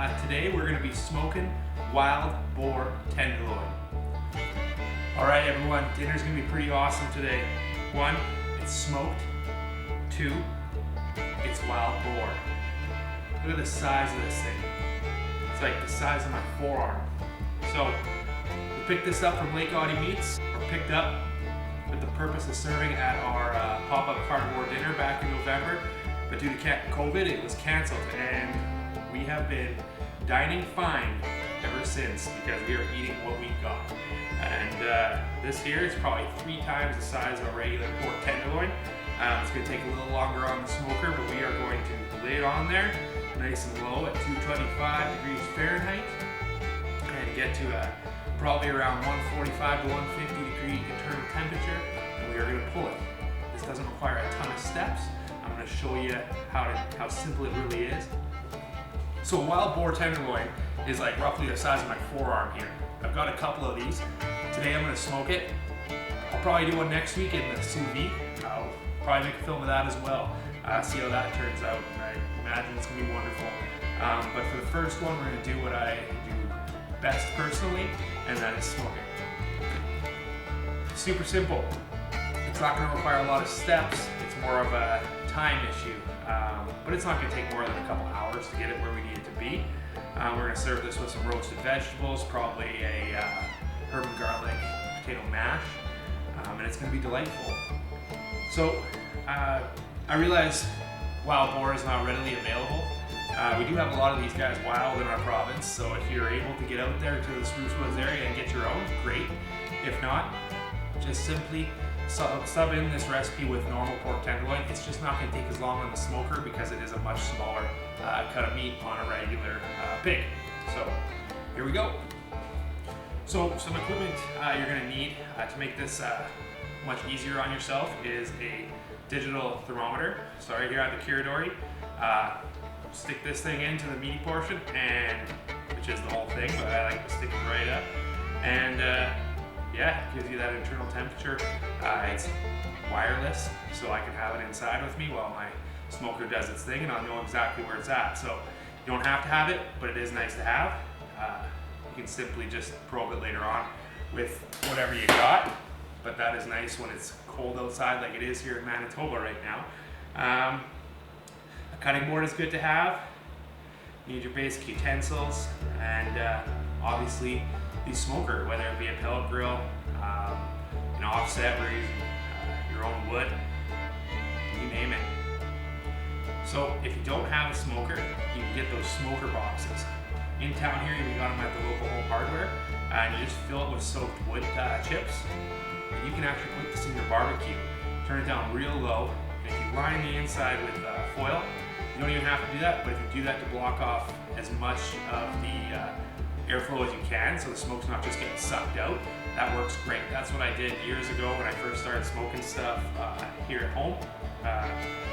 Today we're going to be smoking Wild Boar Tenderloin. Alright everyone, dinner's going to be pretty awesome today. 1, it's smoked. 2, it's wild boar. Look at the size of this thing. It's like the size of my forearm. So, we picked this up from Lake Audie Meats, or picked up with the purpose of serving at our pop-up carnivore dinner back in November. But due to COVID, it was canceled, and we have been dining fine ever since because we are eating what we got. And this here is probably 3 times the size of a regular pork tenderloin. It's going to take a little longer on the smoker, but we are going to lay it on there nice and low at 225 degrees Fahrenheit and get to probably around 145 to 150 degree internal temperature, and we are going to pull it. This doesn't require a ton of steps. I'm going to show you how simple it really is. So Wild Boar Tenderloin is like roughly the size of my forearm here. I've got a couple of these. Today I'm going to smoke it. I'll probably do one next week in the sous vide. I'll probably make a film of that as well. See how that turns out. I imagine it's going to be wonderful. But for the first one, we're going to do what I do best personally, and that is smoking. Super simple. It's not going to require a lot of steps. It's more of a time issue. But it's not going to take more than a couple hours to get it where we need it to be. We're going to serve this with some roasted vegetables, probably a herb and garlic potato mash, and it's going to be delightful. So I realize wild boar is not readily available. We do have a lot of these guys wild in our province, so if you're able to get out there to the Spruce Woods area and get your own, great. If not, just simply sub in this recipe with normal pork tenderloin. It's just not going to take as long on the smoker because it is a much smaller cut of meat on a regular pig. So here we go. So some equipment you're going to need to make this much easier on yourself is a digital thermometer. So right here I have the Kiridori. Stick this thing into the meaty portion, and which is the whole thing, but I like to stick it right up. And yeah, it gives you that internal temperature. It's wireless, so I can have it inside with me while my smoker does its thing, and I'll know exactly where it's at. So you don't have to have it, but it is nice to have. You can simply just probe it later on with whatever you got, but that is nice when it's cold outside like it is here in Manitoba right now. A cutting board is good to have. You need your basic utensils, and obviously the smoker, whether it be a pellet grill, an offset where you're using your own wood, you name it. So if you don't have a smoker, you can get those smoker boxes. In town here, we got them at the local home hardware, and you just fill it with soaked wood chips. And you can actually put this in your barbecue, turn it down real low, and if you line the inside with foil, you don't even have to do that, but if you do that to block off as much of the airflow as you can, so the smoke's not just getting sucked out, that works great. That's what I did years ago when I first started smoking stuff here at home,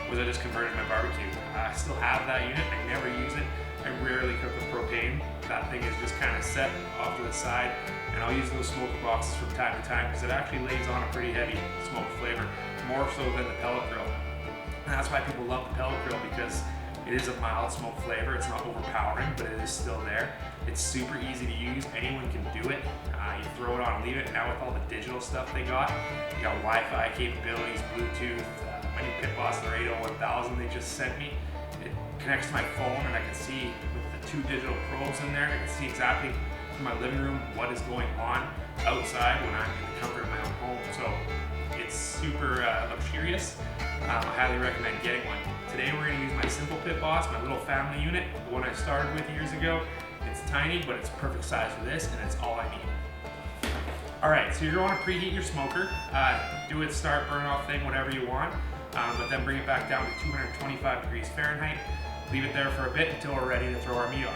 was I just converted my barbecue. I still have that unit, I never use it. I rarely cook with propane. That thing is just kind of set off to the side, and I'll use those smoker boxes from time to time because it actually lays on a pretty heavy smoked flavor, more so than the pellet grill. And that's why people love the pellet grill, because it is a mild smoke flavor. It's not overpowering, but it is still there. It's super easy to use. Anyone can do it. You throw it on and leave it. Now with all the digital stuff they got Wi-Fi capabilities, Bluetooth, my new Pit Boss Laredo 1000 they just sent me. It connects to my phone, and I can see with the 2 digital probes in there, I can see exactly from my living room what is going on outside when I'm in the comfort of my own home. So it's super luxurious. I highly recommend getting one. Today we're going to use my Simple Pit Boss, my little family unit, the one I started with years ago. It's tiny, but it's perfect size for this, and it's all I need. Alright, so you're going to preheat your smoker. Do it start, burn off thing, whatever you want, but then bring it back down to 225 degrees Fahrenheit. Leave it there for a bit until we're ready to throw our meat on.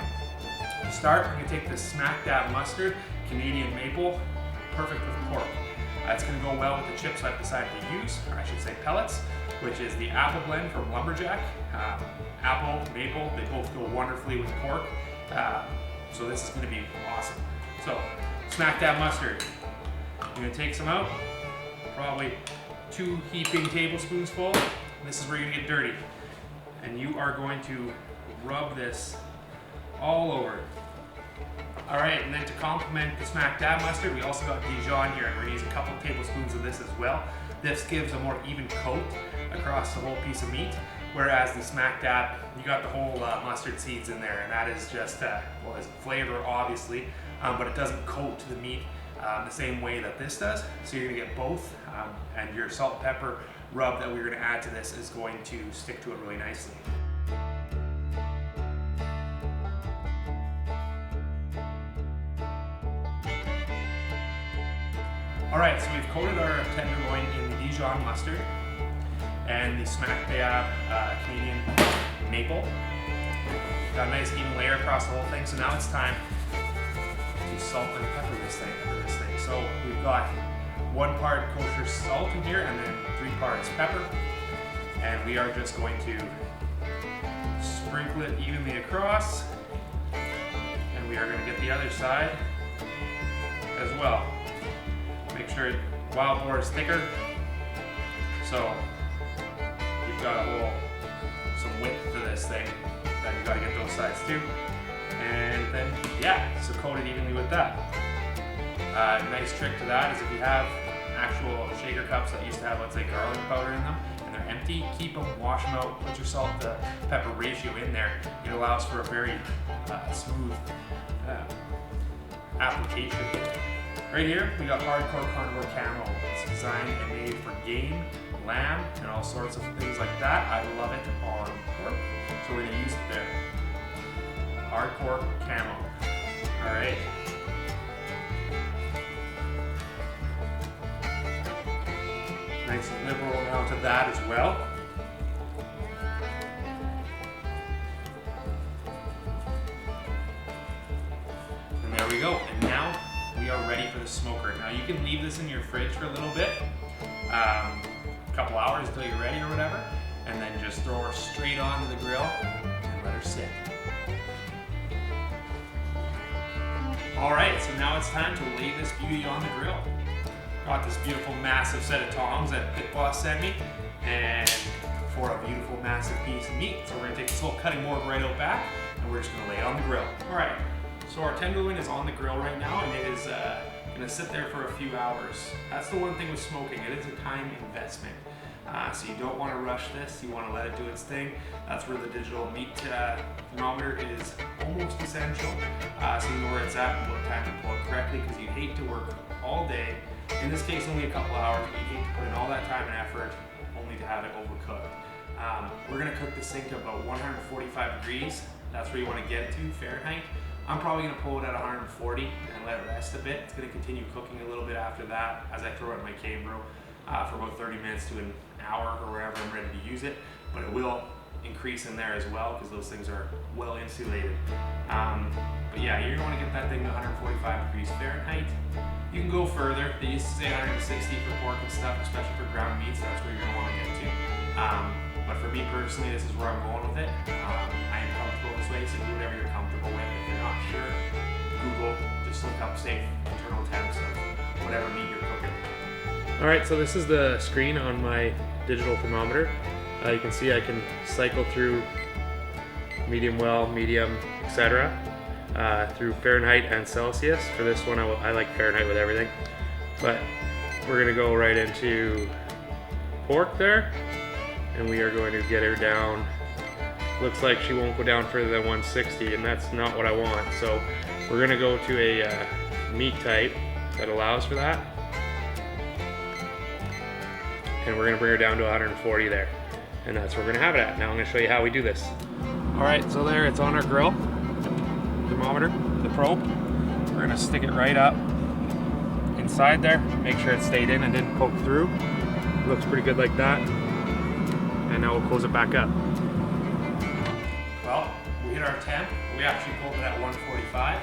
To start, we're going to take the Smack Dab Mustard, Canadian Maple, perfect with pork. It's going to go well with the chips I've decided to use, or I should say pellets, which is the apple blend from Lumberjack. Apple, maple, they both go wonderfully with pork. So this is going to be awesome. So, Smack Dab Mustard. You're going to take some out, probably 2 heaping tablespoons full. This is where you're going to get dirty. And you are going to rub this all over it. All right, and then to complement the smack dab mustard, we also got Dijon here, and we're gonna use a couple tablespoons of this as well. This gives a more even coat across the whole piece of meat, whereas the smack dab, you got the whole mustard seeds in there, and that is just, well, it's flavor obviously, but it doesn't coat the meat the same way that this does. So you're gonna get both, and your salt and pepper rub that we're gonna add to this is going to stick to it really nicely. All right, so we've coated our tenderloin in the Dijon mustard and the smack dab Canadian maple. Got a nice even layer across the whole thing. So now it's time to salt and pepper this thing. So we've got 1 part kosher salt in here and then 3 parts pepper. And we are just going to sprinkle it evenly across. And we are going to get the other side as well. Make sure Wild Boar is thicker, so you've got some width to this thing that you gotta get those sides too. And then, yeah, so coat it evenly with that. Nice trick to that is if you have actual shaker cups that used to have, let's say, garlic powder in them, and they're empty, keep them, wash them out, put your salt to pepper ratio in there. It allows for a very smooth application. Right here, we got hardcore carnivore camo. It's designed and made for game, lamb, and all sorts of things like that. I love it on pork, so we're gonna use it there. Hardcore camo. All right. Nice and liberal amount of that as well. And there we go. And now, we are ready for the smoker. Now you can leave this in your fridge for a little bit, a couple hours until you're ready or whatever, and then just throw her straight onto the grill and let her sit. All right, so now it's time to lay this beauty on the grill. Got this beautiful massive set of tongs that Big Boss sent me, and for a beautiful massive piece of meat. So we're gonna take this little cutting board right out back, and we're just gonna lay it on the grill. All right. So our tenderloin is on the grill right now, and it is gonna sit there for a few hours. That's the one thing with smoking, it is a time investment. So you don't wanna rush this, you wanna let it do its thing. That's where the digital meat thermometer is almost essential. So you know where it's at and what time to pull it correctly, because you hate to work all day, in this case only a couple hours, but you hate to put in all that time and effort only to have it overcooked. We're gonna cook this thing to about 145 degrees. That's where you wanna get it to, Fahrenheit. I'm probably gonna pull it at 140 and let it rest a bit. It's gonna continue cooking a little bit after that as I throw it in my K-Bro for about 30 minutes to an hour or wherever I'm ready to use it. But it will increase in there as well because those things are well insulated. But yeah, you're gonna wanna get that thing to 145 degrees Fahrenheit. You can go further. They used to say 160 for pork and stuff, especially for ground meats. That's where you're gonna wanna get to. But for me personally, this is where I'm going with it. I am comfortable this way, so do whatever you're comfortable with. If you're not sure, Google, just look up safe internal temps of whatever meat you're cooking. All right, so this is the screen on my digital thermometer. You can see I can cycle through medium well, medium, etc. Through Fahrenheit and Celsius. For this one, I like Fahrenheit with everything. But we're gonna go right into pork there. And we are going to get her down. Looks like she won't go down further than 160, and that's not what I want. So we're gonna go to a meat type that allows for that. And we're gonna bring her down to 140 there. And that's where we're gonna have it at. Now I'm gonna show you how we do this. All right, so there it's on our grill. Thermometer, the probe. We're gonna stick it right up inside there. Make sure it stayed in and didn't poke through. Looks pretty good like that. And now we'll close it back up. Well, we hit our temp. We actually pulled it at 145.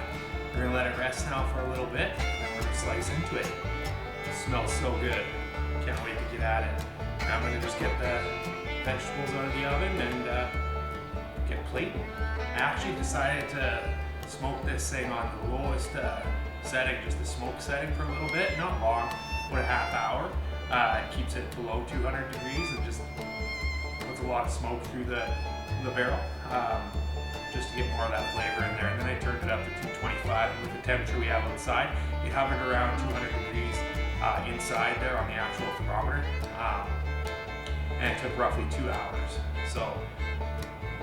We're gonna let it rest now for a little bit, and we're gonna slice into it. It smells so good. Can't wait to get at it. Now I'm gonna just get the vegetables out of the oven and get plating. I actually decided to smoke this thing on the lowest setting, just the smoke setting for a little bit, not long, about a half hour. It keeps it below 200 degrees and just puts a a lot of smoke through the barrel, just to get more of that flavor in there. And then I turned it up to 225. And with the temperature we have outside, it hovered around 200 degrees inside there on the actual thermometer. And it took roughly 2 hours. So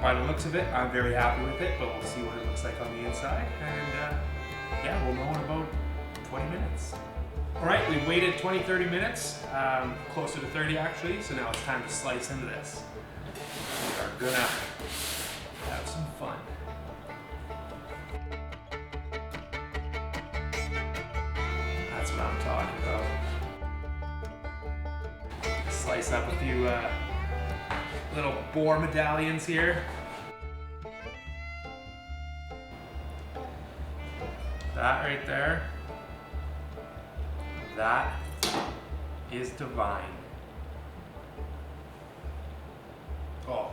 by the looks of it, I'm very happy with it, but we'll see what it looks like on the inside. And yeah, we'll know in about 20 minutes. All right, we've waited 20-30 minutes, closer to 30 actually, so now it's time to slice into this. We are gonna have some fun. That's what I'm talking about. Slice up a few little boar medallions here. That right there, that is divine. Oh.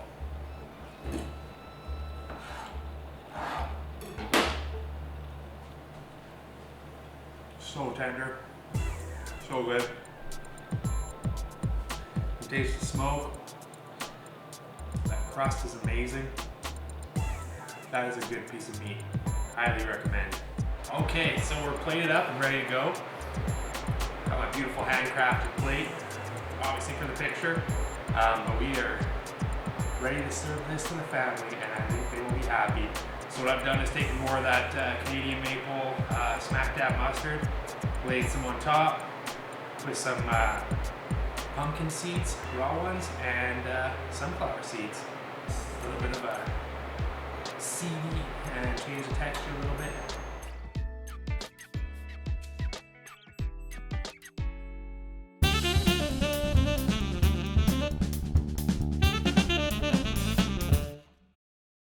So tender, so good. You taste the smoke. That crust is amazing. That is a good piece of meat. Highly recommend. Okay, so we're plated up and ready to go. Got my beautiful handcrafted plate, obviously for the picture, but we are ready to serve this to the family, and I think they will be happy. So what I've done is taken more of that Canadian maple smack dab mustard, laid some on top with some pumpkin seeds, raw ones, and sunflower seeds. A little bit of a seedy and change the texture a little bit.